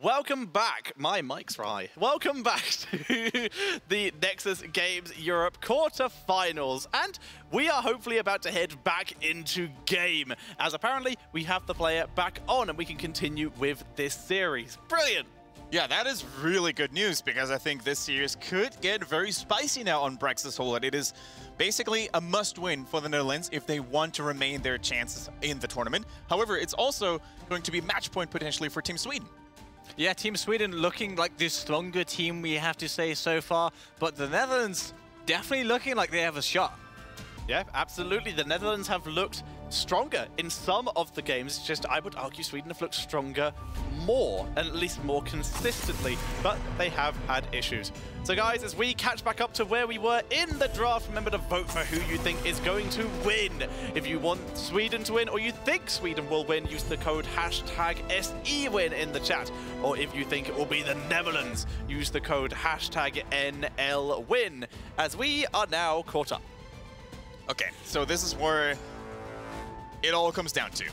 Welcome back. My mic's right. Welcome back to the Nexus Games Europe quarterfinals. And we are hopefully about to head back into game, as apparently we have the player back on and we can continue with this series. Brilliant. Yeah, that is really good news, because I think this series could get very spicy now on Brex's Hole. It is basically a must-win for the Netherlands if they want to remain their chances in the tournament. However, it's also going to be match point potentially for Team Sweden. Yeah, Team Sweden looking like the stronger team, we have to say, so far. But the Netherlands definitely looking like they have a shot. Yeah, absolutely. The Netherlands have looked stronger in some of the games. Just, I would argue Sweden have looked stronger more, and at least more consistently, but they have had issues. So guys, as we catch back up to where we were in the draft, remember to vote for who you think is going to win. If you want Sweden to win, or you think Sweden will win, use the code #SEWIN in the chat. Or if you think it will be the Netherlands, use the code #NLWIN, as we are now caught up. Okay, so this is where it all comes down to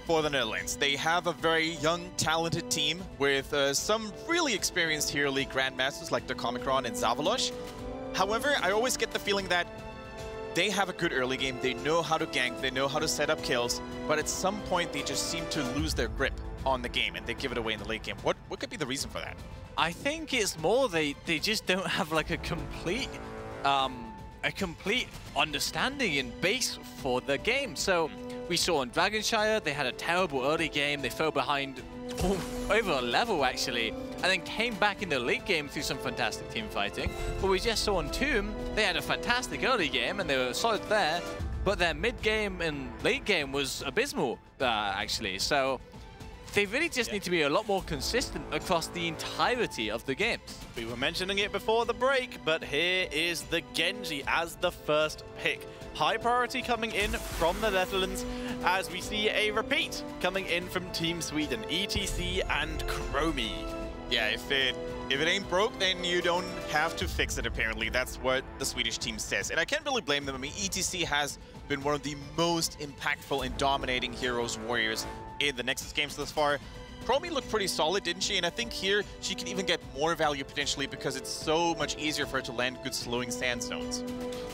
for the Netherlands. They have a very young, talented team with some really experienced Hero League Grandmasters like the Comicron and Zavalosh. However, I always get the feeling that they have a good early game, they know how to gank, they know how to set up kills, but at some point they just seem to lose their grip on the game and they give it away in the late game. What could be the reason for that? I think it's more they just don't have like a complete understanding and base for the game. So we saw in Dragonshire, they had a terrible early game. They fell behind over a level, actually, and then came back in the late game through some fantastic team fighting. But we just saw in Tomb, they had a fantastic early game, and they were solid there, but their mid-game and late game was abysmal, actually. So they really just need to be a lot more consistent across the entirety of the games. We were mentioning it before the break, but here is the Genji as the first pick. High priority coming in from the Netherlands, as we see a repeat coming in from Team Sweden, ETC and Chromie. Yeah, if it ain't broke, then you don't have to fix it, apparently. That's what the Swedish team says. And I can't really blame them. I mean, ETC has been one of the most impactful and dominating heroes, warriors in the Nexus games thus far. Chromie looked pretty solid, didn't she? And I think here she can even get more value potentially, because it's so much easier for her to land good slowing sand zones.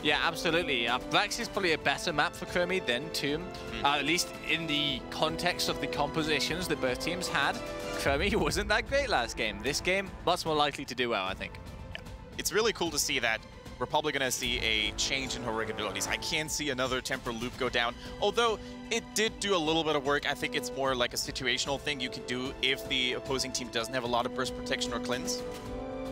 Yeah, absolutely. Brax is probably a better map for Chromie than Tomb, at least in the context of the compositions that both teams had. Chromie wasn't that great last game. This game, much more likely to do well, I think. Yeah. It's really cool to see that we're probably going to see a change in her abilities. I can't see another temporal loop go down, although it did do a little bit of work. I think it's more like a situational thing you can do if the opposing team doesn't have a lot of burst protection or cleanse.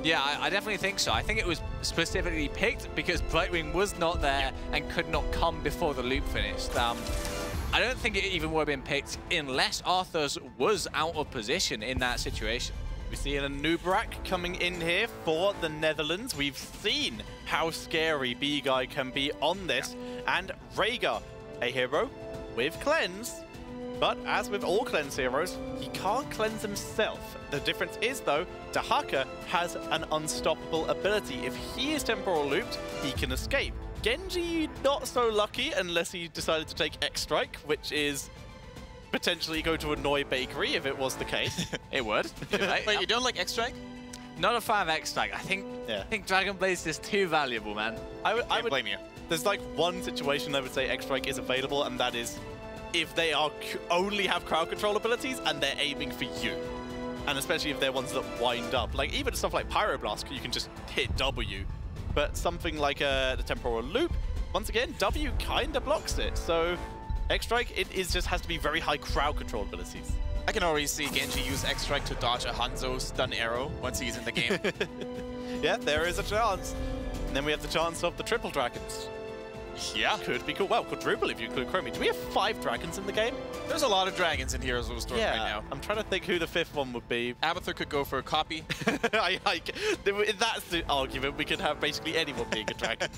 Yeah, I definitely think so. I think it was specifically picked because Brightwing was not there and could not come before the loop finished. I don't think it even would have been picked unless Arthur's was out of position in that situation. We see a Nubrak coming in here for the Netherlands. We've seen how scary B-Guy can be on this. And Rhaegar, a hero with cleanse. But as with all cleanse heroes, he can't cleanse himself. The difference is, though, Dahaka has an unstoppable ability. If he is temporal looped, he can escape. Genji, not so lucky unless he decided to take X-Strike, which is potentially going to annoy Bakery if it was the case. It would. Right? Wait, you don't like X-Strike? Not a fan of X-Strike. I think Dragon Blaze is too valuable, man. I would blame you. There's like one situation I would say X-Strike is available, and that is if they are only have crowd control abilities and they're aiming for you. And especially if they're ones that wind up. Like even stuff like Pyroblast, you can just hit W. But something like the Temporal Loop, once again, W kind of blocks it. So X-Strike, just has to be very high crowd control abilities. I can already see Genji use X-Strike to dodge a Hanzo stun arrow once he's in the game. Yeah, there is a chance. And then we have the chance of the triple dragons. Yeah. Could be cool. Well, quadruple if you include Chromie. Do we have 5 dragons in the game? There's a lot of dragons in Heroes of the Storm right now. I'm trying to think who the 5th one would be. Abathur could go for a copy. That's the argument. We could have basically anyone being a dragon.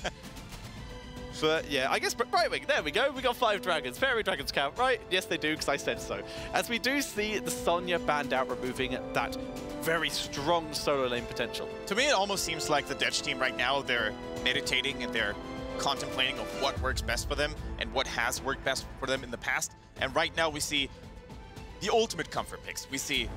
But yeah, I guess Brightwing, there we go. We got 5 dragons. Fairy dragons count, right? Yes, they do, because I said so. As we do see the Sonya banned out, removing that very strong solo lane potential. To me, it almost seems like the Dutch team right now, they're meditating and they're contemplating of what works best for them and what has worked best for them in the past. And right now we see the ultimate comfort picks. We see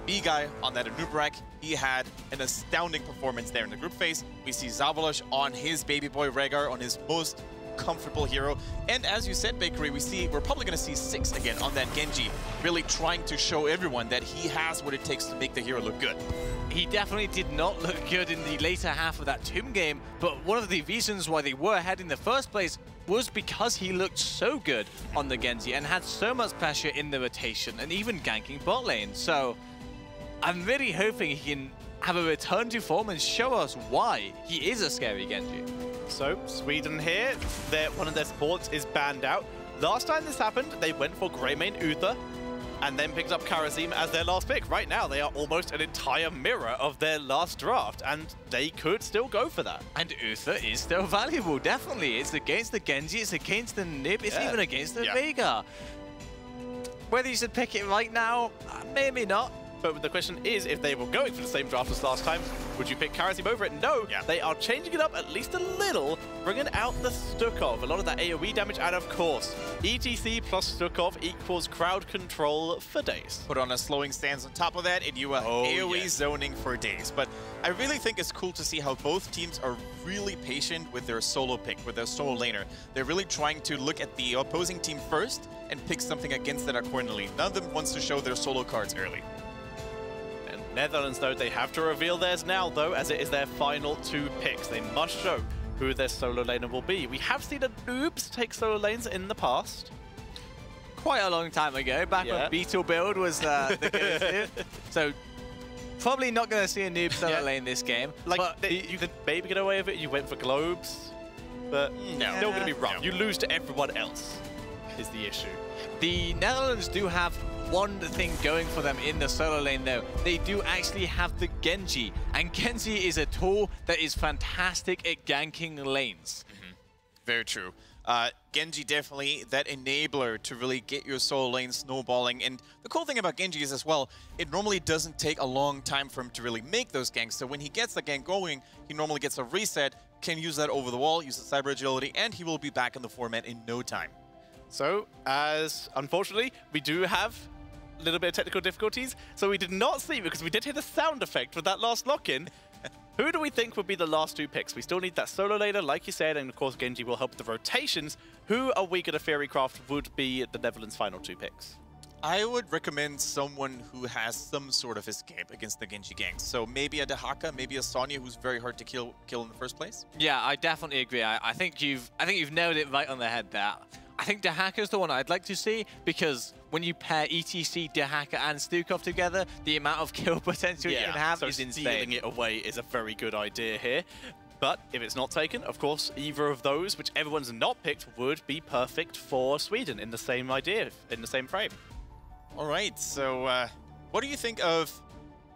B-Guy on that Anubarak. He had an astounding performance there in the group phase. We see Zavalosh on his baby boy Rhaegar, on his most comfortable hero. And as you said, Bakery, we're probably going to see 6 again on that Genji, really trying to show everyone that he has what it takes to make the hero look good. He definitely did not look good in the later half of that Tomb game, but one of the reasons why they were ahead in the first place was because he looked so good on the Genji and had so much pressure in the rotation and even ganking bot lane. So I'm really hoping he can have a return to form and show us why he is a scary Genji. So, Sweden here, one of their supports is banned out. Last time this happened, they went for Greymane Uther and then picked up Karazim as their last pick. Right now, they are almost an entire mirror of their last draft, and they could still go for that. And Uther is still valuable, definitely. It's against the Genji, it's against the Nib, it's even against the Veigar. Whether you should pick it right now, maybe not. But the question is, if they were going for the same draft as last time, would you pick Karazim over it? No, they are changing it up at least a little, bringing out the Stukov, a lot of that AoE damage, and of course, ETC plus Stukov equals crowd control for days. Put on a slowing stance on top of that, and you are AoE zoning for days. But I really think it's cool to see how both teams are really patient with their solo pick, with their solo laner. They're really trying to look at the opposing team first and pick something against that accordingly. None of them wants to show their solo cards early. Netherlands, though, they have to reveal theirs now, though, as it is their final 2 picks. They must show who their solo laner will be. We have seen a noobs take solo lanes in the past. Quite a long time ago, back when Beetle build was the good. So, probably not going to see a noob solo lane this game. Like, you could maybe get away with it. You went for globes, but still going to be rough. You lose to everyone else is the issue. The Netherlands do have one thing going for them in the solo lane, though. They do actually have the Genji, and Genji is a tool that is fantastic at ganking lanes. Very true. Genji definitely that enabler to really get your solo lane snowballing. And the cool thing about Genji is as well, it normally doesn't take a long time for him to really make those ganks. So when he gets the gank going, he normally gets a reset, can use that over the wall, use the cyber agility, and he will be back in the format in no time. So, as unfortunately, we do have a little bit of technical difficulties, so we did not see, because we did hear the sound effect with that last lock-in. Who do we think would be the last 2 picks? We still need that solo laner, like you said, and of course Genji will help with the rotations. Who are we going to Theorycraft would be the Netherlands' final 2 picks? I would recommend someone who has some sort of escape against the Genji ganks. So maybe a Dehaka, maybe a Sonya, who's very hard to kill in the first place. Yeah, I definitely agree. I think you've nailed it right on the head there. I think Dehaka is the one I'd like to see, because when you pair ETC, Dehaka, and Stukov together, the amount of kill potential you can have is insane. Stealing it away is a very good idea here. But if it's not taken, of course, either of those, whichever one's not picked, would be perfect for Sweden in the same idea, in the same frame. All right, so what do you think of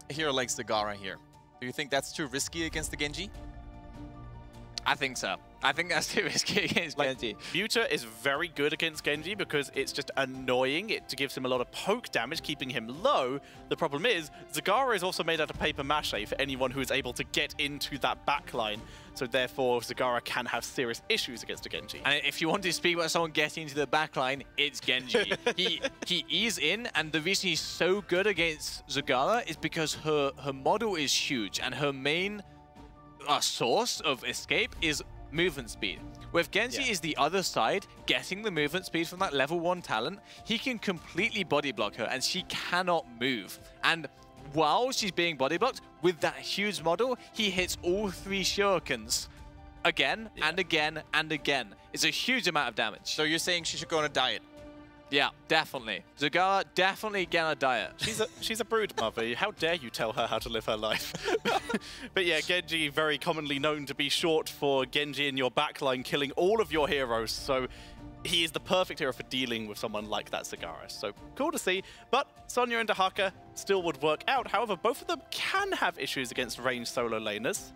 a hero like Zagara here? Do you think that's too risky against the Genji? I think so. I think that's too risky against Genji. Muta is very good against Genji because it's just annoying. It gives him a lot of poke damage, keeping him low. The problem is, Zagara is also made out of paper mache for anyone who is able to get into that backline. So therefore, Zagara can have serious issues against a Genji. And if you want to speak about someone getting into the backline, it's Genji. he is in, and the reason he's so good against Zagara is because her model is huge, and her main source of escape is movement speed. With Genji is the other side, getting the movement speed from that level 1 talent, he can completely body block her and she cannot move. And while she's being body blocked, with that huge model, he hits all 3 shurikens again and again and again. It's a huge amount of damage. So you're saying she should go on a diet? Yeah, definitely. Zagara, definitely get on a diet. She's a brood mother. How dare you tell her how to live her life? But yeah, Genji, very commonly known to be short for Genji in your backline, killing all of your heroes. So he is the perfect hero for dealing with someone like that Zagara. So cool to see. But Sonya and Dehaka still would work out. However, both of them can have issues against ranged solo laners.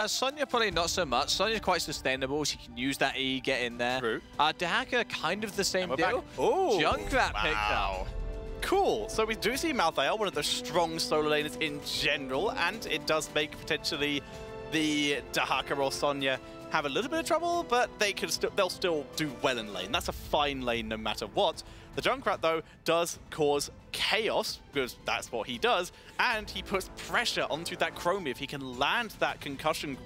Sonya probably not so much. Sonya's quite sustainable. She can use that E, get in there. True. Dehaka, kind of the same deal. Oh, Junkrat picked up. Cool. So we do see Malthael, one of the strong solo laners in general, and it does make potentially the Dehaka or Sonya have a little bit of trouble, but they'll still do well in lane. That's a fine lane no matter what. The Junkrat, though, does cause chaos, because that's what he does, and he puts pressure onto that Chromie. If he can land that concussion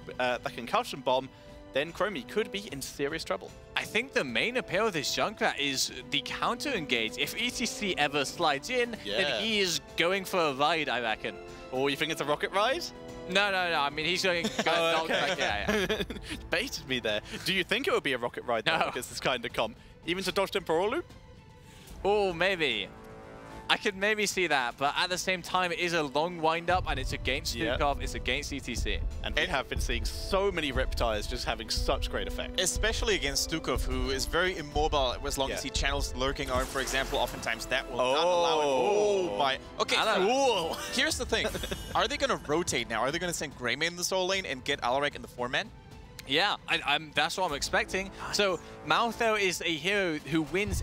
bomb, then Chromie could be in serious trouble. I think the main appeal of this Junkrat is the counter-engage. If ETC ever slides in, then he is going for a ride, I reckon. Or you think it's a rocket ride? No. I mean, he's going... yeah. Baited me there. Do you think it would be a rocket ride, though, because this kind of comp? Even to dodge temporal loop? Oh, maybe. I could maybe see that, but at the same time, it is a long wind-up, and it's against Stukov, it's against ETC. And we have been seeing so many Riptires just having such great effect. Especially against Stukov, who is very immobile as long as he channels Lurking Arm, for example. Oftentimes that will not allow it. Oh my. Okay, cool. Here's the thing. Are they going to rotate now? Are they going to send Greymane in the solo lane and get Alarak in the 4-man? Yeah, that's what I'm expecting. So Maltho is a hero who wins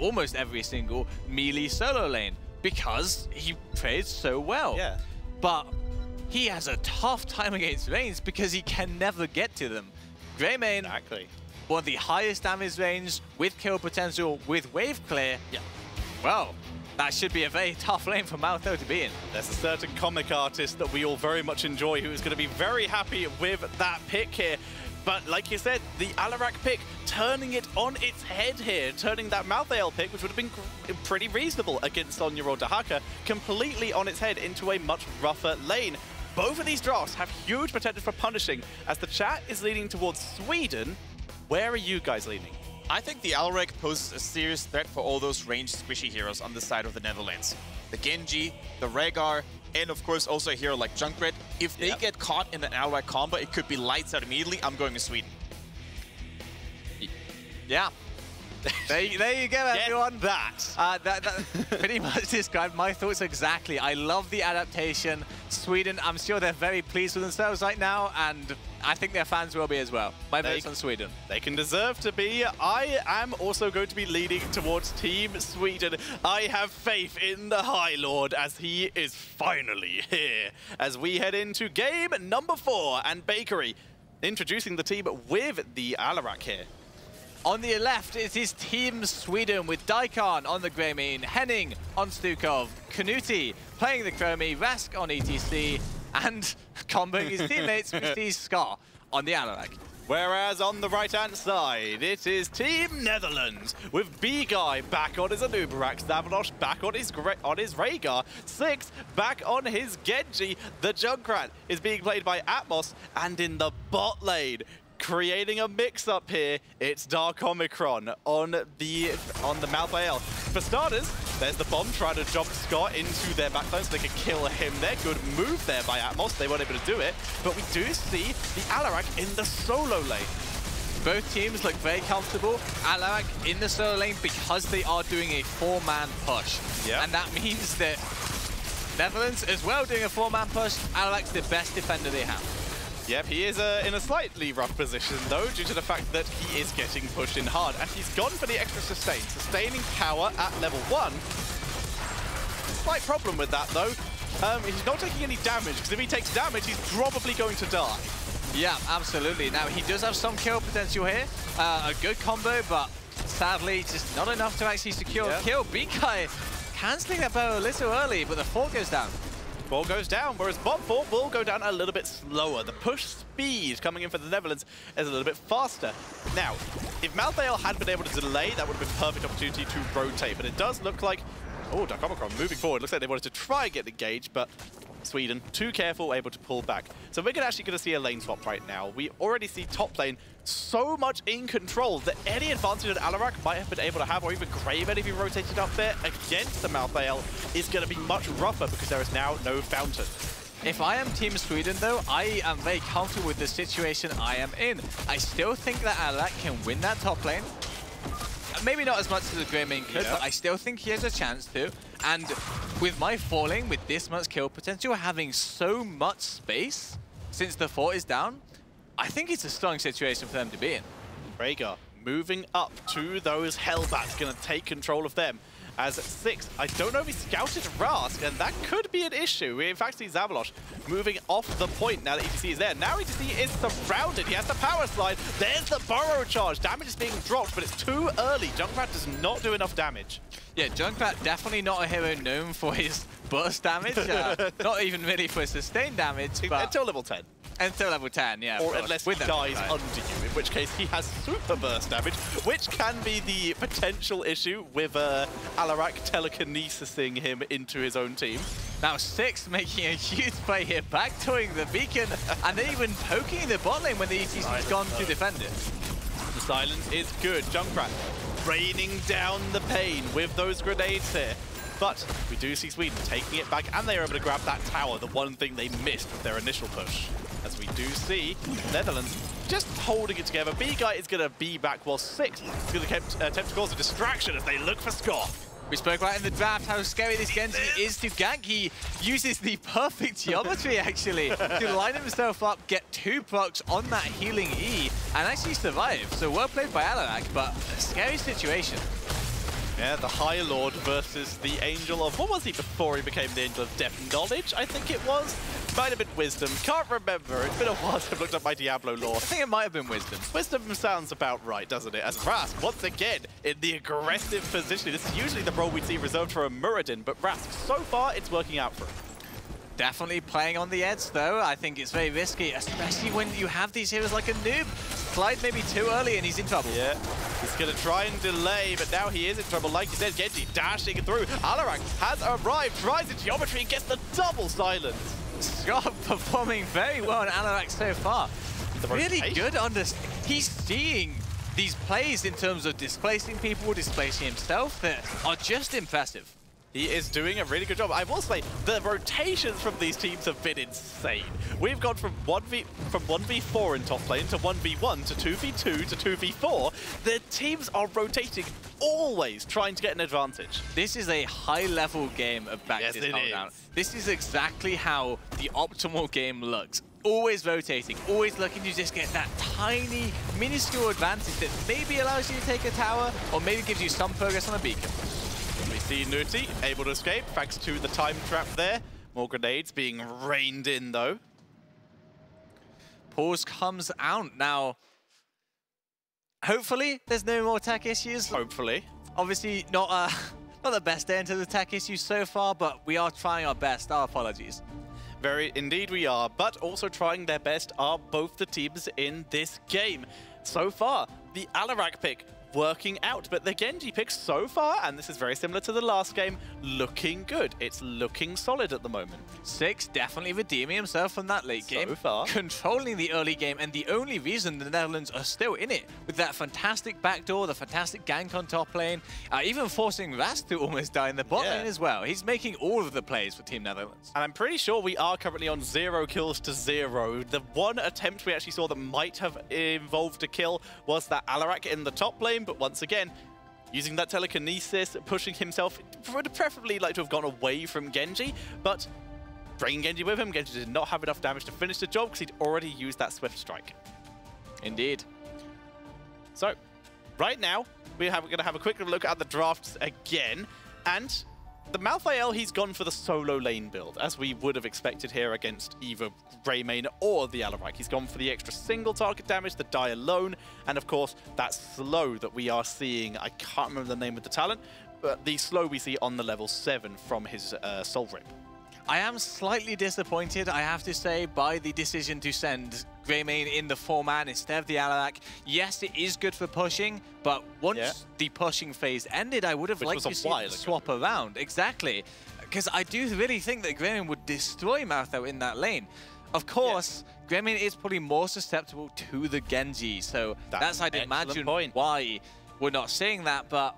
almost every single melee solo lane because he plays so well. Yeah. But he has a tough time against lanes because he can never get to them. Greymane, one of the highest damage range with kill potential with wave clear. Yeah. Well, that should be a very tough lane for Maltho to be in. There's a certain comic artist that we all very much enjoy who is going to be very happy with that pick here. But like you said, the Alarak pick, turning it on its head here, turning that Malthael pick, which would have been pretty reasonable against Sonya or Dahaka, completely on its head into a much rougher lane. Both of these drafts have huge potential for punishing. As the chat is leaning towards Sweden, where are you guys leaning? I think the Alarak poses a serious threat for all those ranged squishy heroes on the side of the Netherlands. The Genji, the Rhaegar, and of course also a hero like Junkrat. If they get caught in an Alarak combo, it could be lights out immediately. I'm going to Sweden. Yeah. There you go, everyone. That pretty much described my thoughts exactly. I love the adaptation. Sweden, I'm sure they're very pleased with themselves right now, and I think their fans will be as well. My vote's on Sweden. They can deserve to be. I am also going to be leaning towards Team Sweden. I have faith in the High Lord as he is finally here. As we head into game number 4, and Bakery introducing the team with the Alarak here. On the left, it is Team Sweden with Daikon on the Greymane, Henning on Stukov, Kanuti playing the Chromie, Rask on ETC, and comboing his teammates with the Scar on the Alarak. Whereas on the right-hand side, it is Team Netherlands with B-Guy back on his Anubarak, Zavalosh back on his Rhaegar, Six back on his Genji. The Junkrat is being played by Atmos, and in the bot lane, creating a mix-up here, it's Dark Omicron on the Malthael. For starters, there's the bomb trying to jump Scott into their backline so they can kill him there. Good move there by Atmos. They weren't able to do it. But we do see the Alarak in the solo lane. Both teams look very comfortable. Alarak in the solo lane because they are doing a 4-man push. Yep. And that means that Netherlands as well doing a 4-man push. Alarak's the best defender they have. Yep, he is in a slightly rough position, though, due to the fact that he is getting pushed in hard. And he's gone for the extra sustain. Sustaining power at level 1. Slight problem with that, though. He's not taking any damage, because if he takes damage, he's probably going to die. Yeah, absolutely. Now, he does have some kill potential here. A good combo, but sadly, just not enough to actually secure a kill. B-Kai cancelling that bow a little early, but the fort goes down. Ball goes down, whereas bot fort will go down a little bit slower. The push speed coming in for the Netherlands is a little bit faster. Now, if Malthael had been able to delay, that would have been a perfect opportunity to rotate, but it does look like, oh, Dark Omicron moving forward. Looks like they wanted to try and get engaged, but Sweden, too careful, able to pull back. So we're actually going to see a lane swap right now. We already see top lane so much in control that any advantage that Alarak might have been able to have, or even Greymane if he rotated up there against the Malthael, is going to be much rougher because there is now no fountain. If I am Team Sweden, though, I am very comfortable with the situation I am in. I still think that Alarak can win that top lane. Maybe not as much as the Greymane could, but I still think he has a chance to. And with my falling, with this much kill potential, having so much space since the fort is down, I think it's a strong situation for them to be in. Rhaegar moving up to those Hellbats, going to take control of them. As 6, I don't know if he scouted Rask, and that could be an issue. We in fact see Zavalosh moving off the point now that ETC is there. Now ETC is surrounded. He has the power slide. There's the burrow charge. Damage is being dropped, but it's too early. Junkrat does not do enough damage. Yeah, Junkrat definitely not a hero known for his burst damage. Not even really for sustained damage. But until level 10. Until level 10, yeah. Or unless he dies under you, in which case he has super burst damage, which can be the potential issue with Alarak telekinesising him into his own team. Now 6 making a huge play here, backdooring the beacon, and then even poking the bot lane when the ETC's gone to defend it. The silence is good. Junkrat raining down the pain with those grenades here. But we do see Sweden taking it back, and they're able to grab that tower, the one thing they missed with their initial push. As we do see Netherlands just holding it together. B-Guy is going to be back, while 6 is going to attempt to cause a distraction as they look for Scoff. We spoke about in the draft how scary this Genji is to gank. He uses the perfect geometry, actually, to line himself up, get 2 procs on that healing E, and actually survive. So well played by Alarak, but a scary situation. Yeah, the High Lord versus the Angel of... What was he before he became the Angel of Depth? Knowledge, I think it was? Might have been Wisdom. Can't remember. It's been a while since I've looked up my Diablo lore. I think it might have been Wisdom. Wisdom sounds about right, doesn't it? As Rask, once again, in the aggressive position. This is usually the role we'd see reserved for a Muradin, but Rask, so far, it's working out for him. Definitely playing on the edge, though. I think it's very risky, especially when you have these heroes like a noob. Slide maybe too early and he's in trouble. Yeah, he's going to try and delay, but now he is in trouble. Like you said, Genji dashing through. Alarak has arrived, tries the geometry and gets the double silence. Scott performing very well on Alarak so far. Really good on this. He's seeing these plays in terms of displacing people, displacing himself that are just impressive. He is doing a really good job. I will say, the rotations from these teams have been insane. We've gone from 1v4 in top lane to 1v1 to 2v2 to 2v4. The teams are rotating, always trying to get an advantage. This is a high-level game of Bactis Countdown. This is exactly how the optimal game looks. Always rotating, always looking to just get that tiny, minuscule advantage that maybe allows you to take a tower, or maybe gives you some progress on a beacon. We see Nuti able to escape thanks to the time trap there. More grenades being rained in though. Pause comes out now. Hopefully there's no more tech issues. Hopefully. Obviously not the best end to the tech issues so far, but we are trying our best. Our apologies. Very indeed we are, but also trying their best are both the teams in this game. So far, the Alarak pick working out, but the Genji pick so far, and this is very similar to the last game, looking good. It's looking solid at the moment. 6 definitely redeeming himself from that late game. So far. Controlling the early game, and the only reason the Netherlands are still in it, with that fantastic backdoor, the fantastic gank on top lane, even forcing Rast to almost die in the bot lane as well. He's making all of the plays for Team Netherlands. And I'm pretty sure we are currently on 0 kills to 0. The one attempt we actually saw that might have involved a kill was that Alarak in the top lane, but once again, using that telekinesis, pushing himself, would preferably like to have gone away from Genji, but bringing Genji with him, Genji did not have enough damage to finish the job because he'd already used that Swift Strike. Indeed. So, right now, we're going to have a quick look at the drafts again, and the Malthael, he's gone for the solo lane build, as we would have expected here against either Greymane or the Alarak. He's gone for the extra single target damage, the die alone, and of course, that slow that we are seeing, I can't remember the name of the talent, but the slow we see on the level 7 from his Soul Rip. I am slightly disappointed, I have to say, by the decision to send Greymane in the 4-man instead of the Alarak. Yes, it is good for pushing, but once the pushing phase ended, I would have liked to see him swap around. Exactly. Because I do really think that Greymane would destroy Malthael in that lane. Of course, Greymane is probably more susceptible to the Genji, so that's I'd imagine why we're not seeing that, but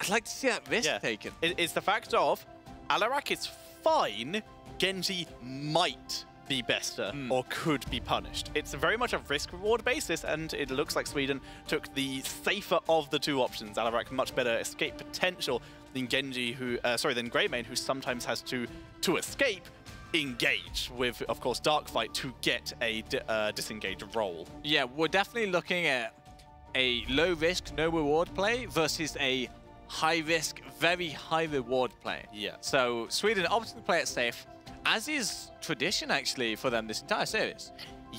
I'd like to see that risk taken. It's the fact of Alarak is fine, Genji might be better or could be punished. It's very much a risk-reward basis, and it looks like Sweden took the safer of the two options. Alarak much better escape potential than Genji, than Greymane, who sometimes has to escape, engage with, of course, Darkfight to get a disengage roll. Yeah, we're definitely looking at a low risk, no reward play versus a high risk, very high reward play. Yeah. So Sweden opted to play it safe, as is tradition actually for them this entire series.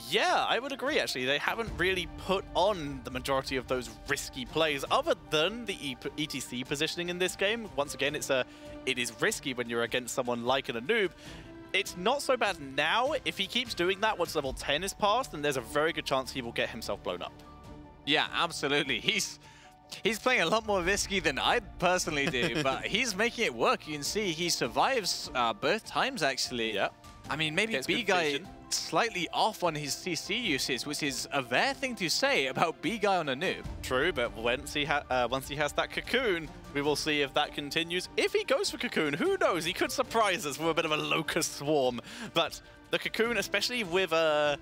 Yeah, I would agree, actually. They haven't really put on the majority of those risky plays, other than the ETC positioning in this game. Once again, it is risky when you're against someone like an Anub. It's not so bad now. If he keeps doing that once level 10 is passed, then there's a very good chance he will get himself blown up. Yeah, absolutely. He's playing a lot more risky than I personally do, but he's making it work. You can see he survives both times, actually. Yeah. I mean, maybe B-Guy slightly off on his CC usage, which is a rare thing to say about B-Guy on a noob. True, but once he has that Cocoon, we will see if that continues. If he goes for Cocoon, who knows? He could surprise us with a bit of a Locust Swarm. But the Cocoon, especially with the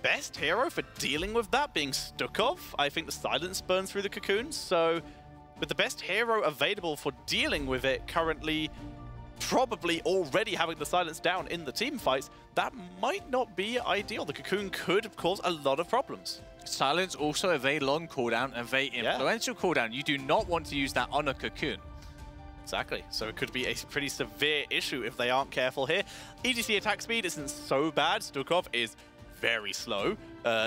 best hero for dealing with that being Stukov, I think the Silence burns through the Cocoon. So with the best hero available for dealing with it currently, probably already having the Silence down in the team fights, that might not be ideal. The Cocoon could cause a lot of problems. Silence also a very long cooldown, a very influential cooldown. You do not want to use that on a Cocoon. Exactly. So it could be a pretty severe issue if they aren't careful here. ETC attack speed isn't so bad. Stukov is very slow.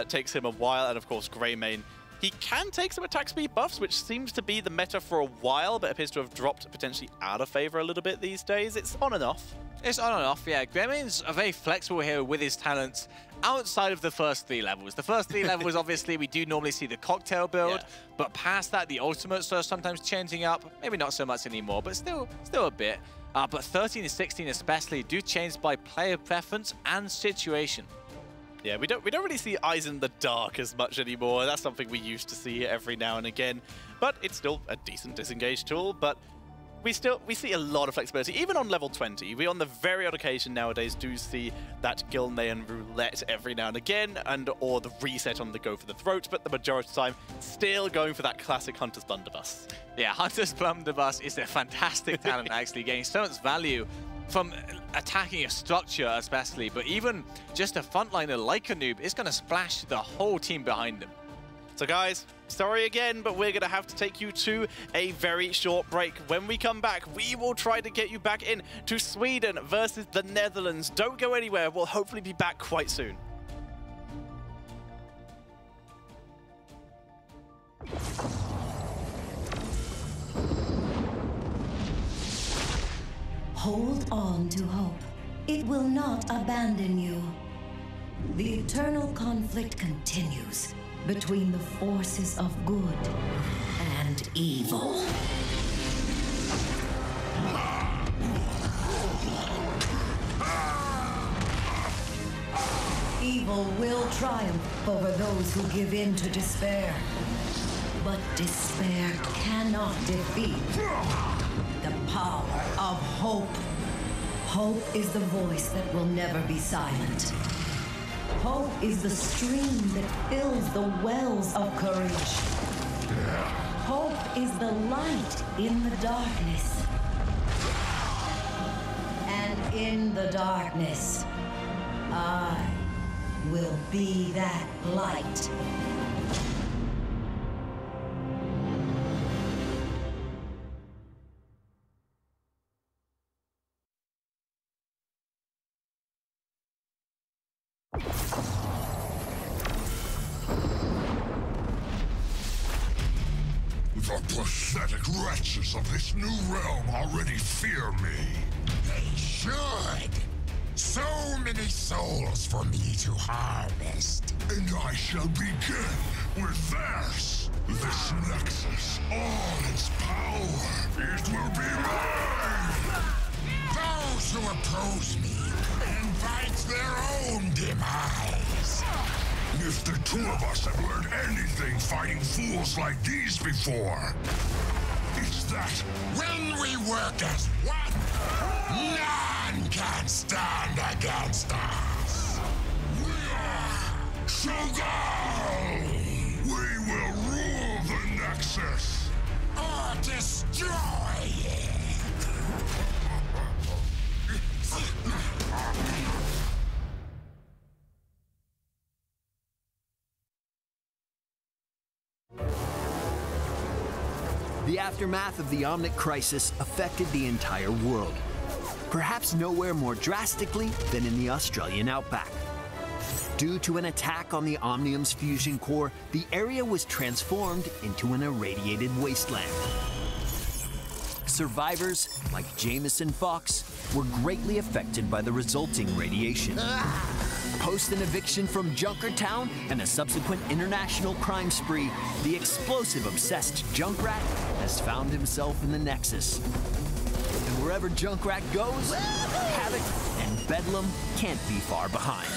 Takes him a while, and of course Greymane, he can take some attack speed buffs, which seems to be the meta for a while, but appears to have dropped potentially out of favor a little bit these days. It's on and off. It's on and off, yeah. Greymane's a very flexible hero with his talents outside of the first 3 levels. The first 3 levels, obviously, we do normally see the cocktail build, but past that, the ultimates are sometimes changing up. Maybe not so much anymore, but still a bit. But 13 and 16 especially do change by player preference and situation. Yeah, we don't really see Eyes in the Dark as much anymore. That's something we used to see every now and again, but it's still a decent disengage tool. But we see a lot of flexibility, even on level 20. We, on the very odd occasion nowadays, do see that Gilnean roulette every now and again, or the reset on the go for the throat. But the majority of the time, still going for that classic Hunter's Blunderbuss. Yeah, Hunter's Blunderbuss is a fantastic talent, actually, getting so much value from attacking a structure especially, but even just a frontliner like a noob is going to splash the whole team behind him. So guys, sorry again, but we're going to have to take you to a very short break. When we come back, we will try to get you back in to Sweden versus the Netherlands. Don't go anywhere. We'll hopefully be back quite soon. Hold on to hope. It will not abandon you. The eternal conflict continues between the forces of good and evil. Evil will triumph over those who give in to despair. But despair cannot defeat the power of hope. Hope is the voice that will never be silent. Hope is the stream that fills the wells of courage. Hope is the light in the darkness. And in the darkness, I will be that light. The pathetic wretches of this new realm already fear me. They should. So many souls for me to harvest. And I shall begin with theirs. This Nexus, all its power, it will be mine! Those who oppose me invite their own demise. If the two of us have learned anything fighting fools like these before, it's that when we work as one, none can stand against us. We are Shogun! We will rule the Nexus! Or destroy it! The aftermath of the Omnic crisis affected the entire world, perhaps nowhere more drastically than in the Australian outback. Due to an attack on the Omnium's fusion core, the area was transformed into an irradiated wasteland. Survivors, like Jameson Fox, were greatly affected by the resulting radiation. Post an eviction from Junkertown and a subsequent international crime spree, the explosive-obsessed Junkrat has found himself in the Nexus. And wherever Junkrat goes, havoc and bedlam can't be far behind.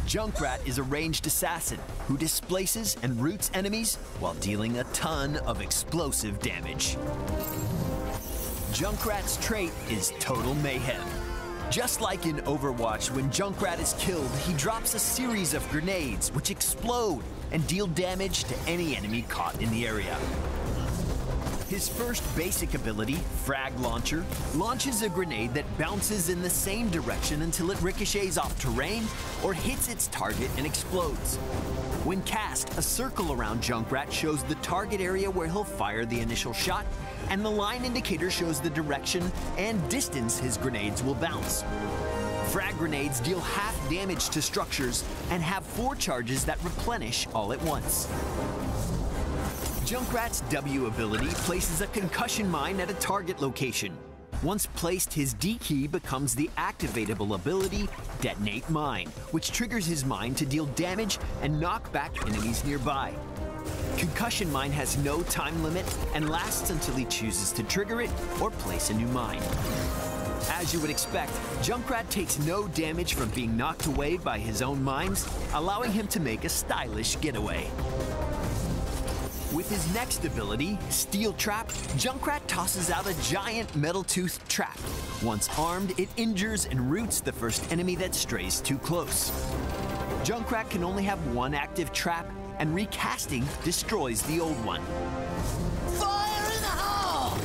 Junkrat is a ranged assassin who displaces and roots enemies while dealing a ton of explosive damage. Junkrat's trait is total mayhem. Just like in Overwatch, when Junkrat is killed, he drops a series of grenades which explode and deal damage to any enemy caught in the area. His first basic ability, Frag Launcher, launches a grenade that bounces in the same direction until it ricochets off terrain or hits its target and explodes. When cast, a circle around Junkrat shows the target area where he'll fire the initial shot, and the line indicator shows the direction and distance his grenades will bounce. Frag grenades deal half damage to structures and have 4 charges that replenish all at once. Junkrat's W ability places a concussion mine at a target location. Once placed, his D key becomes the activatable ability, Detonate Mine, which triggers his mine to deal damage and knock back enemies nearby. Concussion Mine has no time limit and lasts until he chooses to trigger it or place a new mine. As you would expect, Junkrat takes no damage from being knocked away by his own mines, allowing him to make a stylish getaway. With his next ability, Steel Trap, Junkrat tosses out a giant metal-toothed trap. Once armed, it injures and roots the first enemy that strays too close. Junkrat can only have 1 active trap, and recasting destroys the old one. Fire in the hole!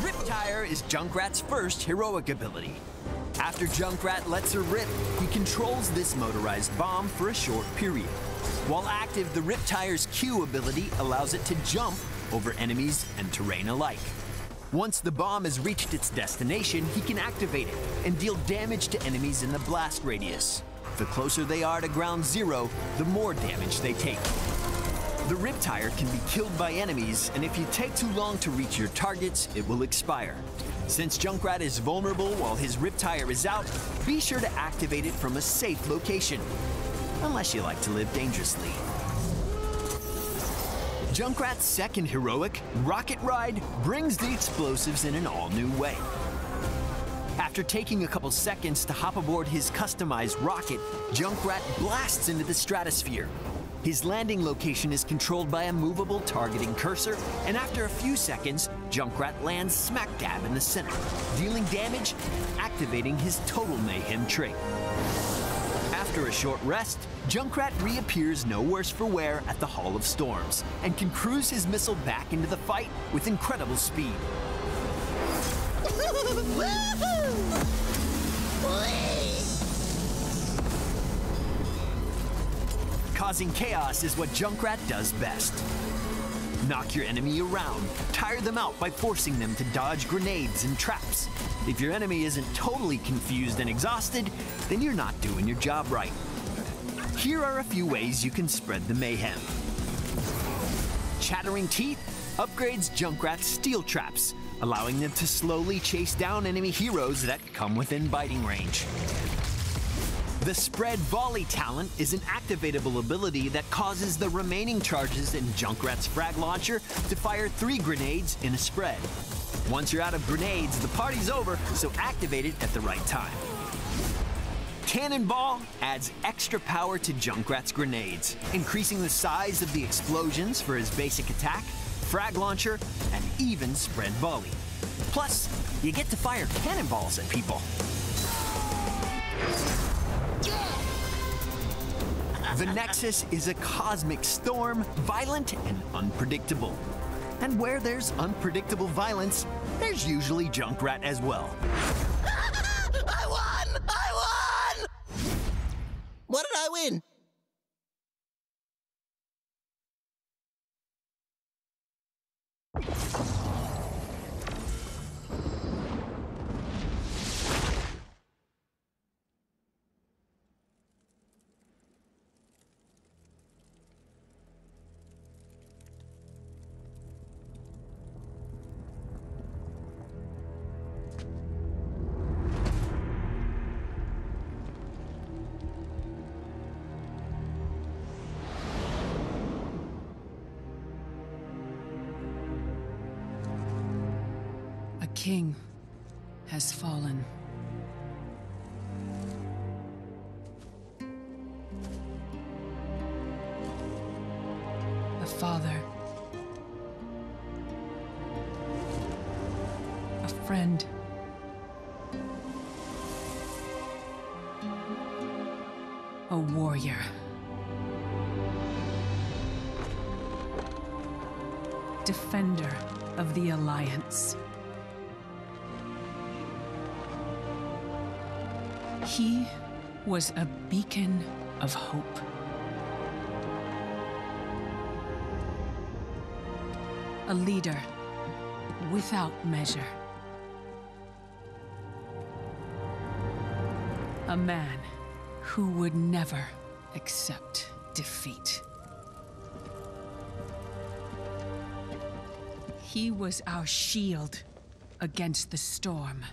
Riptire is Junkrat's first heroic ability. After Junkrat lets her rip, he controls this motorized bomb for a short period. While active, the Riptire's Q ability allows it to jump over enemies and terrain alike. Once the bomb has reached its destination, he can activate it and deal damage to enemies in the blast radius. The closer they are to ground zero, the more damage they take. The Riptire can be killed by enemies, and if you take too long to reach your targets, it will expire. Since Junkrat is vulnerable while his Riptire is out, be sure to activate it from a safe location. Unless you like to live dangerously. Junkrat's second heroic, Rocket Ride, brings the explosives in an all-new way. After taking a couple seconds to hop aboard his customized rocket, Junkrat blasts into the stratosphere. His landing location is controlled by a movable targeting cursor, and after a few seconds, Junkrat lands smack dab in the center, dealing damage, activating his Total Mayhem trait. After a short rest, Junkrat reappears no worse for wear at the Hall of Storms, and can cruise his missile back into the fight with incredible speed. Causing chaos is what Junkrat does best. Knock your enemy around, tire them out by forcing them to dodge grenades and traps. If your enemy isn't totally confused and exhausted, then you're not doing your job right. Here are a few ways you can spread the mayhem. Chattering Teeth upgrades Junkrat's steel traps, allowing them to slowly chase down enemy heroes that come within biting range. The Spread Volley talent is an activatable ability that causes the remaining charges in Junkrat's Frag Launcher to fire 3 grenades in a spread. Once you're out of grenades, the party's over, so activate it at the right time. Cannonball adds extra power to Junkrat's grenades, increasing the size of the explosions for his basic attack, Frag Launcher, and even Spread Volley. Plus, you get to fire cannonballs at people. The Nexus is a cosmic storm, violent and unpredictable. And where there's unpredictable violence, there's usually Junkrat as well. I won! I won! What did I win? A king has fallen. A father. A friend. A warrior. Defender of the Alliance. He was a beacon of hope. A leader without measure. A man who would never accept defeat. He was our shield against the storm.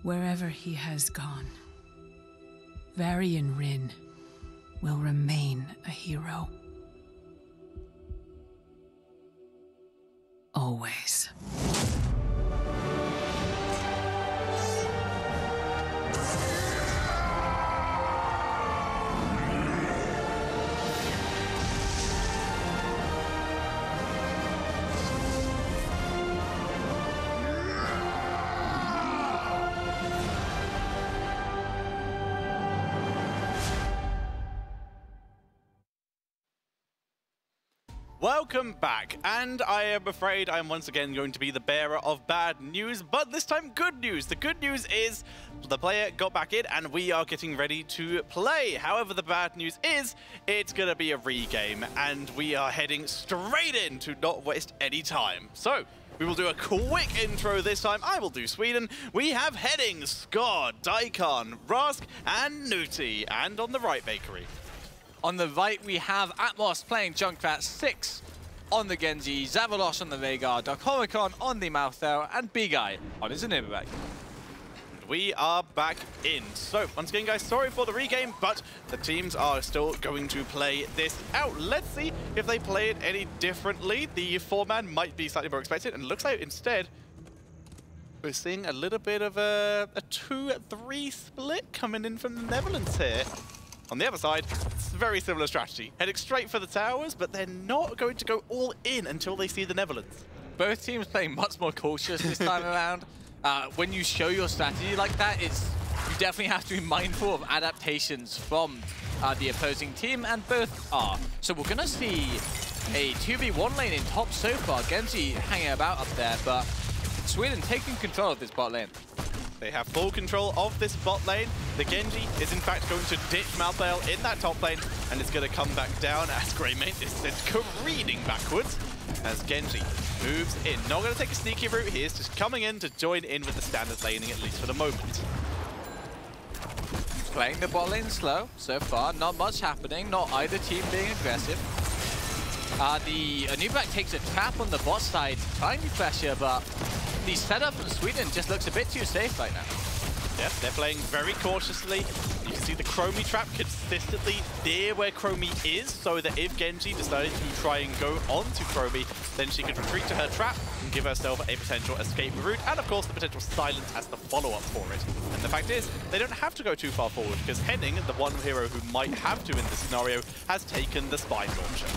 Wherever he has gone, Varian Rin will remain a hero. Always. Welcome back, and I am afraid I'm once again going to be the bearer of bad news, but this time good news. The good news is the player got back in and we are getting ready to play. However, the bad news is it's going to be a regame and we are heading straight in to not waste any time. So we will do a quick intro this time. I will do Sweden. We have heading Skar, Daikon, Rask, and Nuti, and on the right, Bakery. On the right, we have Atmos playing Junkrat 6 on the Genji, Zavalosh on the Veigar, Darkomicon on the Malthael, and B-Guy on his Anubis. We are back in. So, once again, guys, sorry for the regame, but the teams are still going to play this out. Let's see if they play it any differently. The 4-man might be slightly more expected, and it looks like instead we're seeing a little bit of a 2-3 split coming in from the Netherlands here. On the other side, it's a very similar strategy. Heading straight for the towers, but they're not going to go all in until they see the Netherlands. Both teams playing much more cautious this time around. When you show your strategy like that, you definitely have to be mindful of adaptations from the opposing team, and both are. So we're going to see a 2v1 lane in top so far. Genji hanging about up there, but Sweden taking control of this bot lane. They have full control of this bot lane. The Genji is in fact going to ditch Malthael in that top lane, and it's going to come back down as Greymane is sent careening backwards as Genji moves in. Not going to take a sneaky route, he is just coming in to join in with the standard laning, at least for the moment. Playing the bot lane slow so far, not much happening, not either team being aggressive. The Anubak takes a trap on the bot side, trying to pressure, but the setup from Sweden just looks a bit too safe right now. Yeah, they're playing very cautiously. You can see the Chromie trap consistently near where Chromie is, so that if Genji decided to try and go onto Chromie, then she could retreat to her trap and give herself a potential escape route, and of course the potential silence as the follow-up for it. And the fact is, they don't have to go too far forward, because Henning, the one hero who might have to in this scenario, has taken the Spine Launcher.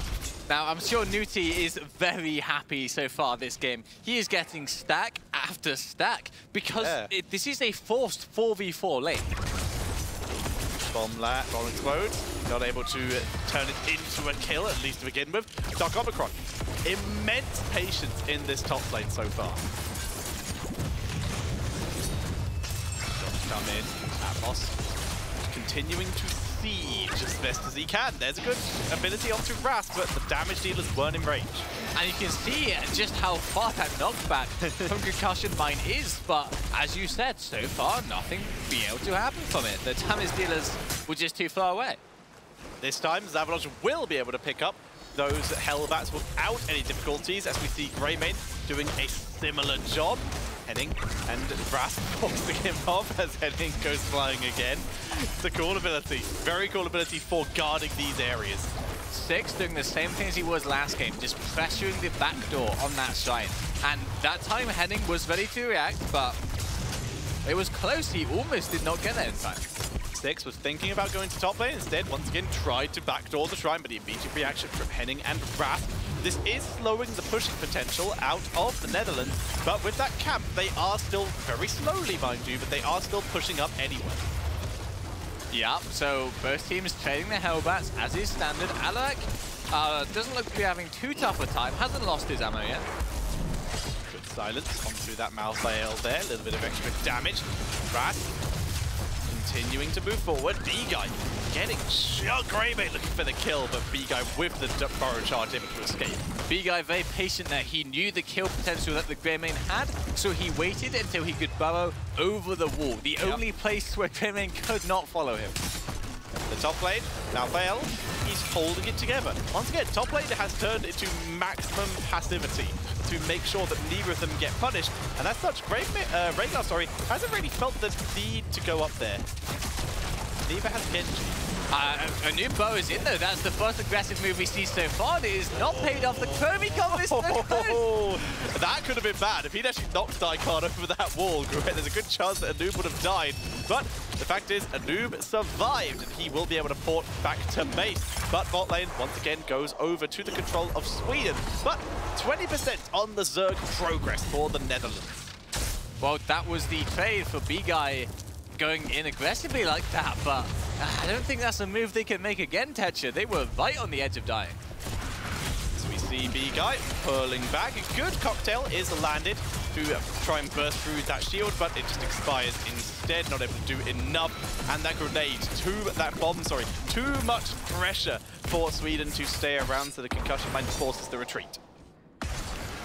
Now, I'm sure Nuti is very happy so far this game. He is getting stack after stack because this is a forced 4v4 lane. Bomb explodes. Not able to turn it into a kill, at least to begin with. Dark Omicron. Immense patience in this top lane so far. Come in. Atmos continuing to siege as best as he can. There's a good ability onto Rast, but the damage dealers weren't in range. And you can see just how far that knockback from Concussion Mine is, but as you said, so far nothing be able to happen from it. The damage dealers were just too far away. This time, Zavaloj will be able to pick up those Hellbats without any difficulties, as we see Greymane doing a similar job. Henning and Rast forcing him off as Henning goes flying again. It's a cool ability, very cool ability for guarding these areas. Six doing the same thing as he was last game, just pressuring the back door on that shrine. And that time Henning was ready to react, but it was close. He almost did not get there in time. Six was thinking about going to top lane, instead once again tried to backdoor the shrine, but the immediate reaction from Henning and Rast. This is slowing the pushing potential out of the Netherlands, but with that camp, they are still very slowly, mind you, but they are still pushing up anyway. Yeah, so both teams trading their Hellbats as is standard. Alec doesn't look to be having too tough a time, hasn't lost his ammo yet. Good silence onto that Malthael there, a little bit of extra damage. Rast continuing to move forward. B-Guy getting shot. Greymane looking for the kill, but B-Guy with the burrow charge able to escape. B-Guy very patient there. He knew the kill potential that the Greymane had, so he waited until he could burrow over the wall. The only place where Greymane could not follow him. The top lane, Malthael, he's holding it together. Once again, top lane has turned into maximum passivity to make sure that neither of them get punished. And as such, Rhaegar, hasn't really felt the need to go up there. Neither has Genji. A new bow is in though. That's the first aggressive move we see so far. It is not paid off. The Chromie combo is so close. That could have been bad. If he'd actually knocked Daikon over that wall, there's a good chance that Anub would have died. But the fact is, Anub survived, and he will be able to port back to base. But bot lane, once again, goes over to the control of Sweden. But 20% on the Zerg progress for the Netherlands. Well, that was the trade for B-Guy going in aggressively like that, but I don't think that's a move they can make again, Tetcher. They were right on the edge of dying. So we see B-Guy pulling back. A good cocktail is landed to try and burst through that shield, but it just expires instead, not able to do enough. And that grenade, too much pressure for Sweden to stay around, so the concussion mine forces the retreat.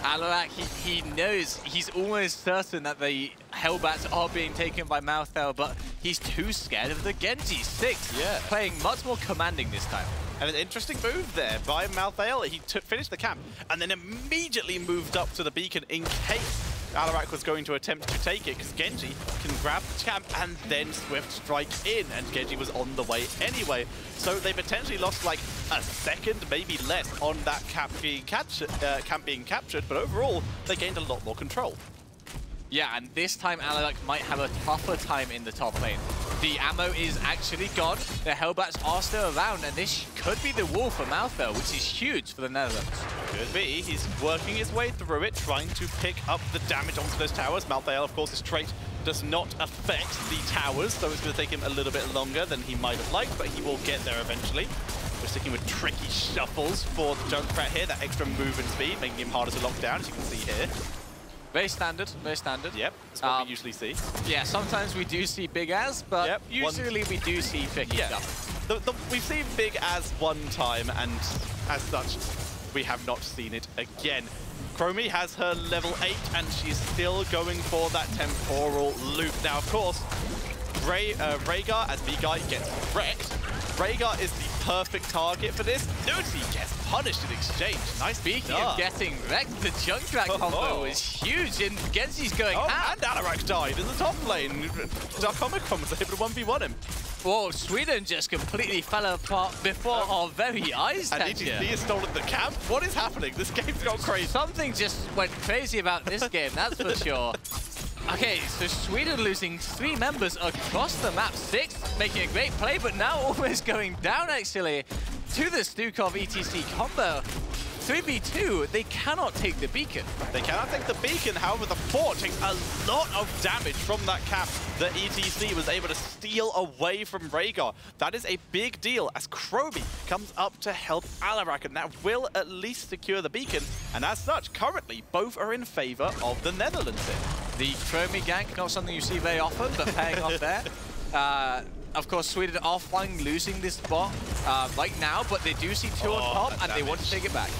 Alarak, he knows, he's almost certain that the Hellbats are being taken by Malthael, but he's too scared of the Genji. Six, playing much more commanding this time. And an interesting move there by Malthael. He finished the camp and then immediately moved up to the beacon in case Alarak was going to attempt to take it, because Genji can grab the camp and then swift strike in, and Genji was on the way anyway. So they potentially lost like a second, maybe less, on that camp being captured, but overall they gained a lot more control. Yeah, and this time Alarak might have a tougher time in the top lane. The ammo is actually gone, the Hellbats are still around, and this could be the wall for Malthael, which is huge for the Netherlands. Could be. He's working his way through it, trying to pick up the damage onto those towers. Malthael, of course, his trait does not affect the towers, so it's going to take him a little bit longer than he might have liked, but he will get there eventually. We're sticking with tricky shuffles for the Junkrat here, that extra movement speed, making him harder to lock down, as you can see here. Very standard, very standard. Yep, that's what we usually see. Yeah, sometimes we do see big as, but usually we do see tricky stuff. We've seen big as one time, and as such, we have not seen it again. Chromie has her level 8, and she's still going for that temporal loop. Now, of course, Rhaegar, as B-Guy, gets wrecked. Rhaegar is the perfect target for this. Nuti gets punished in exchange. Nice. Speaking of getting wrecked, the Junkrat combo was huge, and Genji's going out. And Alarak died in the top lane. Dark Omicron was able to 1v1 him. Whoa, Sweden just completely fell apart before our very eyes. And ETC has stolen the camp? What is happening? This game's gone crazy. Something just went crazy about this game, that's for sure. Okay, so Sweden losing 3 members across the map. 6 making a great play, but now almost going down, actually, to the Stukov ETC combo. 3v2, they cannot take the beacon. They cannot take the beacon, however, the fort takes a lot of damage from that cap that ETC was able to steal away from Rhaegar. That is a big deal as Chromie comes up to help Alarak, and that will at least secure the beacon. And as such, currently, both are in favor of the Netherlands here. The Chromie gank, not something you see very often, but paying off there. Of course, Sweden are flying, losing this spot right now, but they do see 2 on top, and they want to take it back.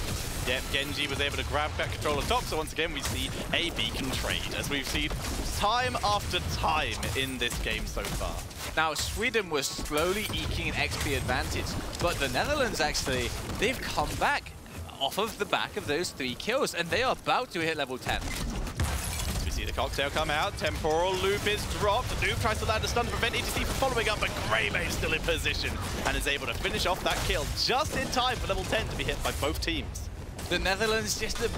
Yep, Genji was able to grab back control on top, so once again we see a beacon trade, as we've seen time after time in this game so far. Now, Sweden was slowly eking an XP advantage, but the Netherlands actually, they've come back off of the back of those 3 kills, and they are about to hit level 10. We see the cocktail come out, temporal loop is dropped, Noob tries to land a stun to prevent ETC from following up, but Greymane still in position and is able to finish off that kill just in time for level 10 to be hit by both teams. The Netherlands just a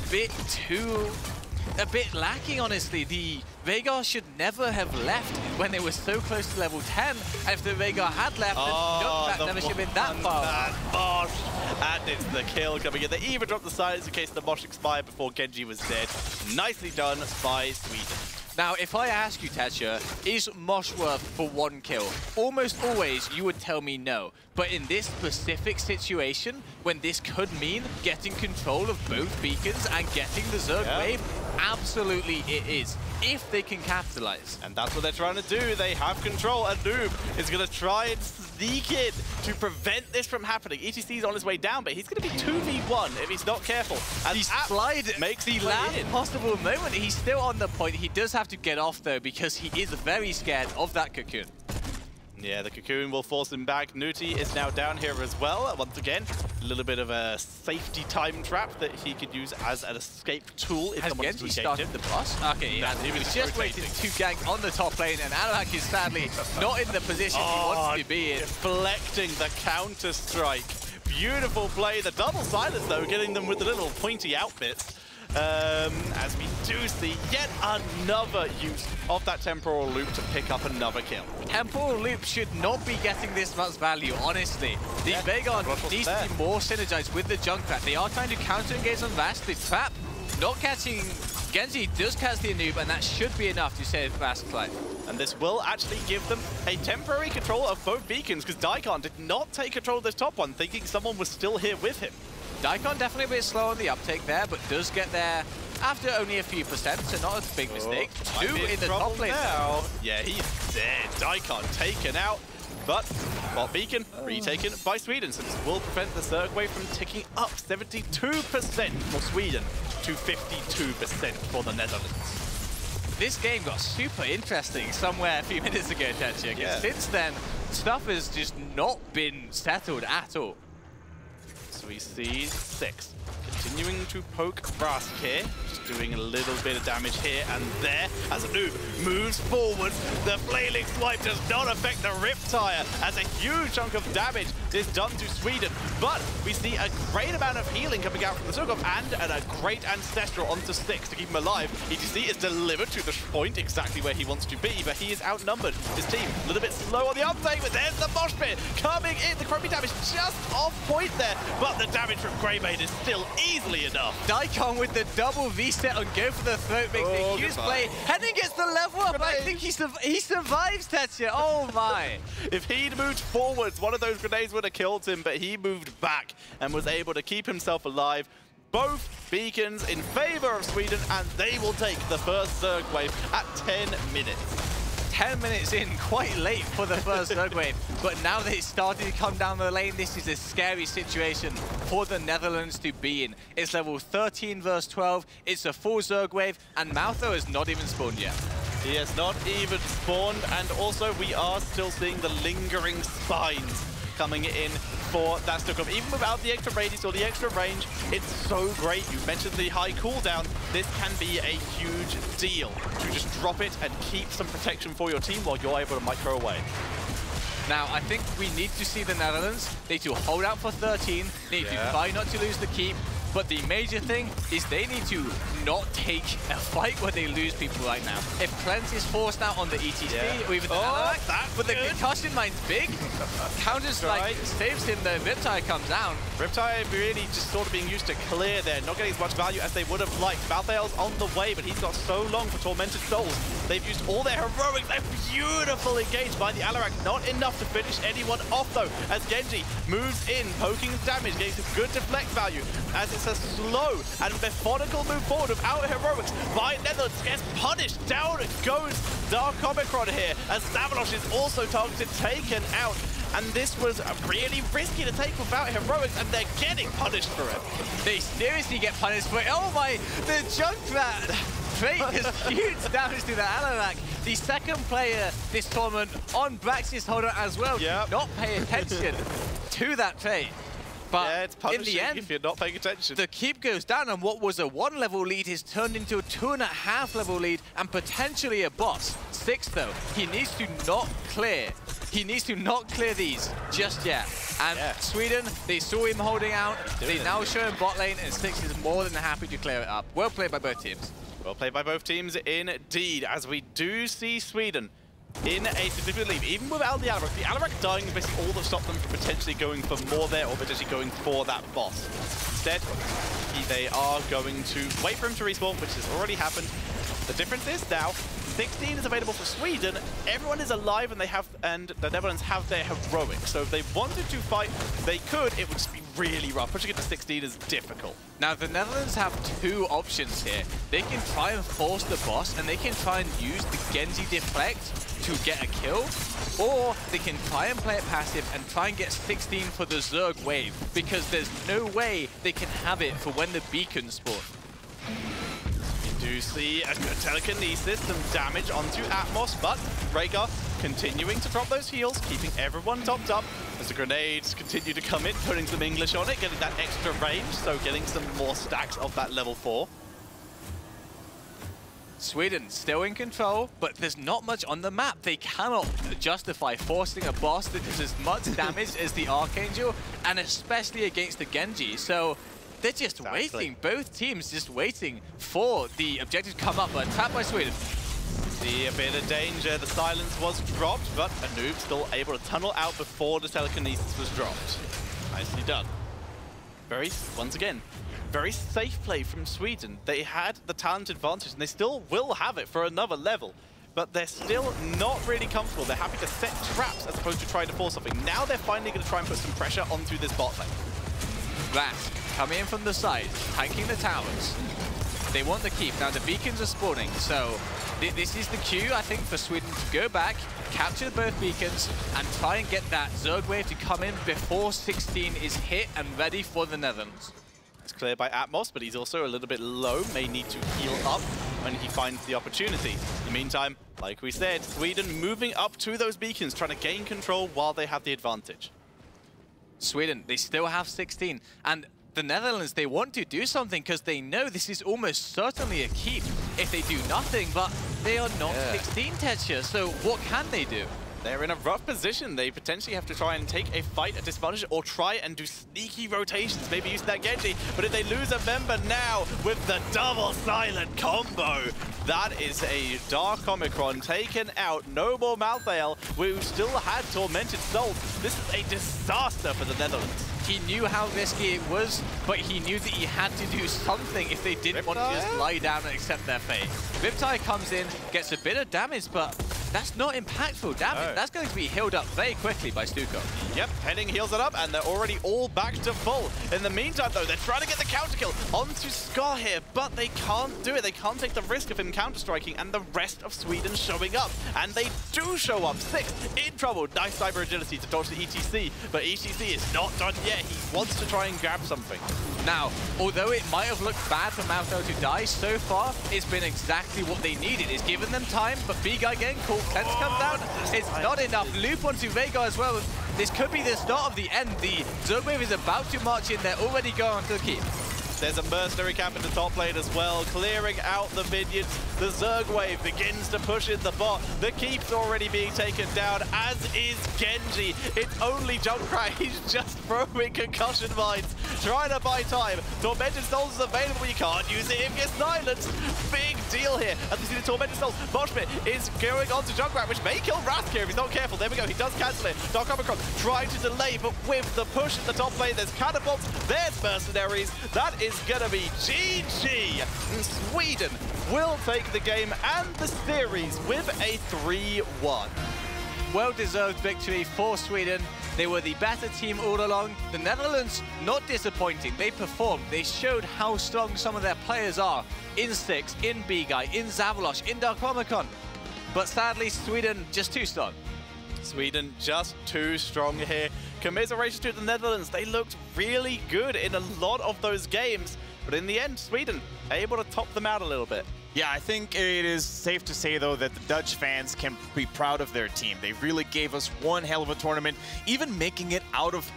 bit lacking, honestly. The Rhaegar should never have left when they were so close to level 10. And if the Rhaegar had left, the Junkrat never should have been that far. Mosh. And it's the kill coming in. They even dropped the silence in case the Mosh expired before Genji was dead. Nicely done by Sweden. Now, if I ask you, Tatcha, is Mosh worth for 1 kill? Almost always, you would tell me no. But in this specific situation, when this could mean getting control of both beacons and getting the Zerg wave, absolutely it is, if they can capitalize. And that's what they're trying to do. They have control, and Noob is going to try and sneak in to prevent this from happening. ETC's on his way down, but he's going to be 2v1 if he's not careful. And he's slide makes the last possible moment. He's still on the point. He does have to get off, though, because he is very scared of that cocoon. Yeah, the cocoon will force him back. Nuti is now down here as well. Once again, a little bit of a safety time trap that he could use as an escape tool if someone wants to engage him. The boss? Okay, yeah, he was just waiting to gank on the top lane, and Alarak is sadly not in the position he wants to be in. Deflecting the counter-strike. Beautiful play. The double silence, though, getting them with the little pointy outfits. As we do see yet another use of that temporal loop to pick up another kill. Temporal loop should not be getting this much value, honestly. The Veigar needs to be more synergized with the Junkrat. They are trying to counter-engage on Vash. The trap not catching Genji does catch the noob, and that should be enough to save Vash's life. And this will actually give them a temporary control of both beacons, because Daikon did not take control of this top one, thinking someone was still here with him. Daikon definitely a bit slow on the uptake there, but does get there after only a few percent, so not a big mistake. 2 in the top lane now. Yeah, he's dead. Daikon taken out, but bot beacon retaken by Sweden, so this will prevent the Zerg wave from ticking up 72% for Sweden to 52% for the Netherlands. This game got super interesting somewhere a few minutes ago, Tetsuya. Yeah. Since then, stuff has just not been settled at all. So we see 6 continuing to poke Brask here, just doing a little bit of damage here and there as a noob moves forward. The flailing swipe does not affect the Riptire as a huge chunk of damage is done to Sweden, but we see a great amount of healing coming out from the Stukov and a great Ancestral onto 6 to keep him alive. ETC is delivered to the point exactly where he wants to be, but he is outnumbered. His team a little bit slow on the uptake, but there's the mosh pit coming in. The Chromie damage just off point there, but the damage from Greymane is still easily enough. Daikon with the double V-set on go for the throat makes a huge play. Henning gets the level up. I think he survives, Tetsuya. Oh my. If he'd moved forwards, one of those grenades would have killed him, but he moved back and was able to keep himself alive. both beacons in favor of Sweden, and they will take the first Zerg wave at 10 minutes. 10 minutes in, quite late for the first Zerg wave, but now that it's starting to come down the lane, this is a scary situation for the Netherlands to be in. It's level 13 versus 12, it's a full Zerg wave, and Maltho has not even spawned yet. He has not even spawned, and also we are still seeing the lingering spines coming in for that Stockholm. Even without the extra radius or the extra range, it's so great. You mentioned the high cooldown. This can be a huge deal to just drop it and keep some protection for your team while you're able to micro away. Now, I think we need to see the Netherlands. They need to hold out for 13. They need to try not to lose the keep. But the major thing is they need to not take a fight where they lose people right now. If Cleanse is forced out on the ETC or even the Netherlands, but the concussion mine's big. Counter-Strike saves him, the Riptide comes down. Riptide really just sort of being used to clear there, not getting as much value as they would have liked. Malthael's on the way, but he's got so long for Tormented Souls. They've used all their heroics. They're beautiful engaged by the Alarak. Not enough to finish anyone off, though, as Genji moves in, poking damage, getting some good deflect value, as it's a slow and methodical move forward without heroics by Netherlands. Gets punished. Down goes Dark Omicron here, as Savalosh is also targeted, taken out. And this was really risky to take without heroics, and they're getting punished for it. They seriously get punished for it. Oh my, the Junkrat trait is huge damage to the Alarak. The second player this tournament on Braxis Holder as well. Did not pay attention to that trait. But it's punishing in the end, if you're not paying attention. The keep goes down, and what was a 1-level lead is turned into a 2.5-level lead and potentially a boss. 6 though. He needs to not clear. He needs to not clear these just yet. And Sweden, they saw him holding out. They now show him bot lane, and 6 is more than happy to clear it up. Well played by both teams. Well played by both teams indeed, as we do see Sweden in a significant lead, even without the Alarak. The Alarak dying is basically all that stopped them from potentially going for more there or potentially going for that boss. Instead, they are going to wait for him to respawn, which has already happened. The difference is now 16 is available for Sweden. Everyone is alive, and the Netherlands have their heroics. So if they wanted to fight, they could. It would just be really rough. Pushing it to 16 is difficult. Now, the Netherlands have 2 options here. They can try and force the boss, and they can try and use the Genji deflect to get a kill, or they can try and play it passive and try and get 16 for the Zerg wave, because there's no way they can have it for when the beacons spawn. You do see a good telekinesis, some damage onto Atmos, but Rhaegar continuing to drop those heals, keeping everyone topped up as the grenades continue to come in, putting some English on it, getting that extra range, so getting some more stacks of that level 4. Sweden still in control, but there's not much on the map. They cannot justify forcing a boss that does as much damage as the Archangel, and especially against the Genji. So they're just waiting. Both teams just waiting for the objective to come up, but trapped by Sweden. See a bit of danger. The silence was dropped, but Anub still able to tunnel out before the telekinesis was dropped. Nicely done. Once again, very safe play from Sweden. They had the talent advantage, and they still will have it for another level. But they're still not really comfortable. They're happy to set traps as opposed to trying to force something. Now they're finally going to try and put some pressure onto this bot lane. Rask coming in from the side, tanking the towers. They want the keep. Now the beacons are spawning, so this is the cue, I think, for Sweden to go back, capture both beacons, and try and get that Zerg wave to come in before 16 is hit and ready for the Netherlands. It's cleared by Atmos, but he's also a little bit low, may need to heal up when he finds the opportunity. In the meantime, like we said, Sweden moving up to those beacons, trying to gain control while they have the advantage. Sweden, they still have 16, and the Netherlands, they want to do something because they know this is almost certainly a keep if they do nothing, but they are not 16 Tetcher, so what can they do? They're in a rough position. They potentially have to try and take a fight, a disadvantage, or try and do sneaky rotations, maybe using that Genji. But if they lose a member now with the double silent combo, that is a Dark Omicron taken out. No more Malthael, who still had Tormented Souls. This is a disaster for the Netherlands. He knew how risky it was, but he knew that he had to do something if they didn't want to just lie down and accept their fate. Riptide comes in, gets a bit of damage, but That's not impactful damage. No. That's going to be healed up very quickly by Stuko. Yep, Henning heals it up, and they're already all back to full. In the meantime, though, they're trying to get the counter kill onto Scar here, but they can't do it. They can't take the risk of him counter-striking and the rest of Sweden showing up. And they do show up. 6 in trouble. Nice cyber agility to dodge the ETC, but ETC is not done yet. He wants to try and grab something. Now, although it might have looked bad for Maltho to die, so far, it's been exactly what they needed. It's given them time, but B-Guy getting caught. Cleanse comes down. It's not enough. Loop onto Vega as well. This could be the start of the end. The Zerg wave is about to march in. They're already going to the keep. There's a mercenary camp in the top lane as well, clearing out the minions. The Zerg wave begins to push in the bot. The keep's already being taken down, as is Genji. It's only Junkrat. He's just throwing concussion mines, trying to buy time. Tormented Souls is available. You can't use it if you're silenced. Big deal here. As we see the Tormented Souls, Moshpit is going on to Junkrat, which may kill Rask here if he's not careful. There we go. He does cancel it. Dark Omicron trying to delay, but with the push in the top lane, there's catapults, there's mercenaries. That is gonna be GG. And Sweden will take the game and the series with a 3-1. Well-deserved victory for Sweden. They were the better team all along. The Netherlands, not disappointing. They performed. They showed how strong some of their players are. In Six, in B-Guy, in Zavalosh, in Dark Omicron. But sadly, Sweden just too strong. Sweden just too strong here. Commiserations to the Netherlands. They looked really good in a lot of those games. But in the end, Sweden able to top them out a little bit. Yeah, I think it is safe to say, though, that the Dutch fans can be proud of their team. They really gave us one hell of a tournament, even making it out of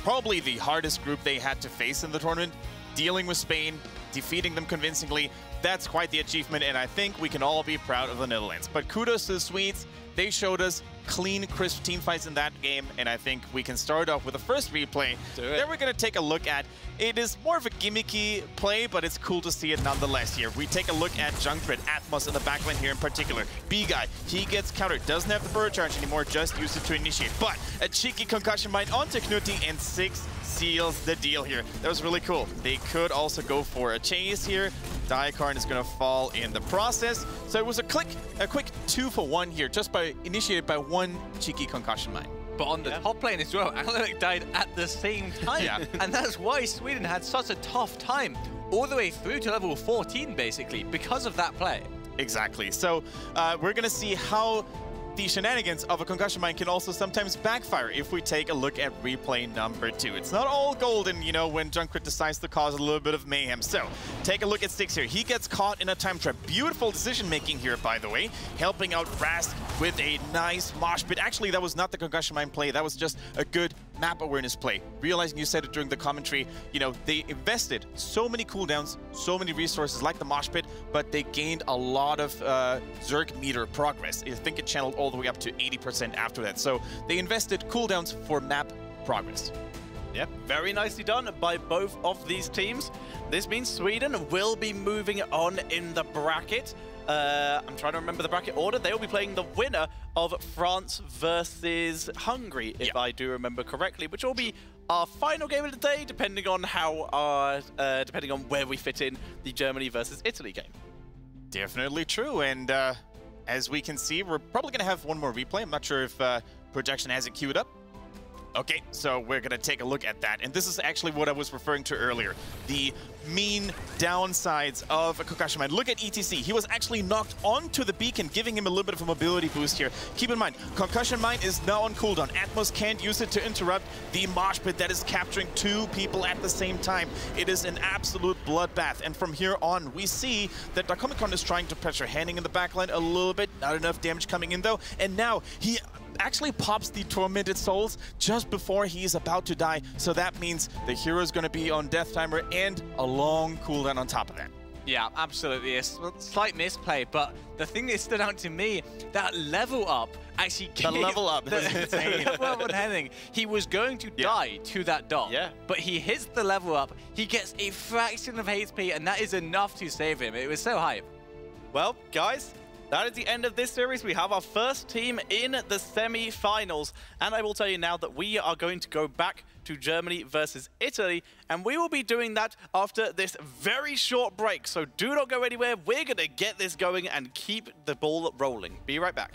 probably the hardest group they had to face in the tournament, dealing with Spain, defeating them convincingly. That's quite the achievement, and I think we can all be proud of the Netherlands. But kudos to the Swedes. They showed us clean, crisp team fights in that game, and I think we can start off with the first replay. Then we're going to take a look at, it is more of a gimmicky play, but it's cool to see it nonetheless here. We take a look at Junkrat, Atmos in the backline here in particular. B-Guy, he gets countered, doesn't have the bird charge anymore, just use it to initiate. But a cheeky concussion mine onto Knuti, and 6 seals the deal here. That was really cool. They could also go for a chase here. Diakarn is going to fall in the process. So it was a quick 2-for-1 here, just initiated by one cheeky concussion mine. But on the top lane as well, Alec died at the same time. Yeah. And that's why Sweden had such a tough time, all the way through to level 14, basically, because of that play. Exactly. So we're going to see how the shenanigans of a concussion mine can also sometimes backfire if we take a look at replay number 2. It's not all golden, you know, when Junkrat decides to cause a little bit of mayhem. So, take a look at Styx here. He gets caught in a time trap. Beautiful decision-making here, by the way. Helping out Rask with a nice mosh pit. Actually, that was not the concussion mine play. That was just a good map awareness play. Realizing you said it during the commentary, you know, they invested so many cooldowns, so many resources like the mosh pit, but they gained a lot of Zerg meter progress. I think it channeled all the way up to 80% after that. So they invested cooldowns for map progress. Yep, very nicely done by both of these teams. This means Sweden will be moving on in the bracket. I'm trying to remember the bracket order. They will be playing the winner of France versus Hungary, if I do remember correctly, which will be our final game of the day, depending on how depending on where we fit in the Germany versus Italy game. Definitely true, and as we can see, we're probably going to have one more replay. I'm not sure if projection has it queued up. Okay, so we're going to take a look at that. And this is actually what I was referring to earlier. The mean downsides of a concussion mine. Look at ETC. He was actually knocked onto the beacon, giving him a little bit of a mobility boost here. Keep in mind, concussion mine is now on cooldown. Atmos can't use it to interrupt the mosh pit that is capturing 2 people at the same time. It is an absolute bloodbath. And from here on, we see that Dark Omicron is trying to pressure Henning in the backline a little bit. Not enough damage coming in, though. And now he actually pops the Tormented Souls just before he's about to die. So that means the hero is going to be on Death Timer and a long cooldown on top of that. Yeah, absolutely. A slight misplay, but the thing that stood out to me, that level up actually gave... The level up was insane. The level up on Henning. He was going to die to that dot, but he hits the level up, he gets a fraction of HP, and that is enough to save him. It was so hype. Well, guys, that is the end of this series. We have our first team in the semi-finals. And I will tell you now that we are going to go back to Germany versus Italy. And we will be doing that after this very short break. So do not go anywhere. We're going to get this going and keep the ball rolling. Be right back.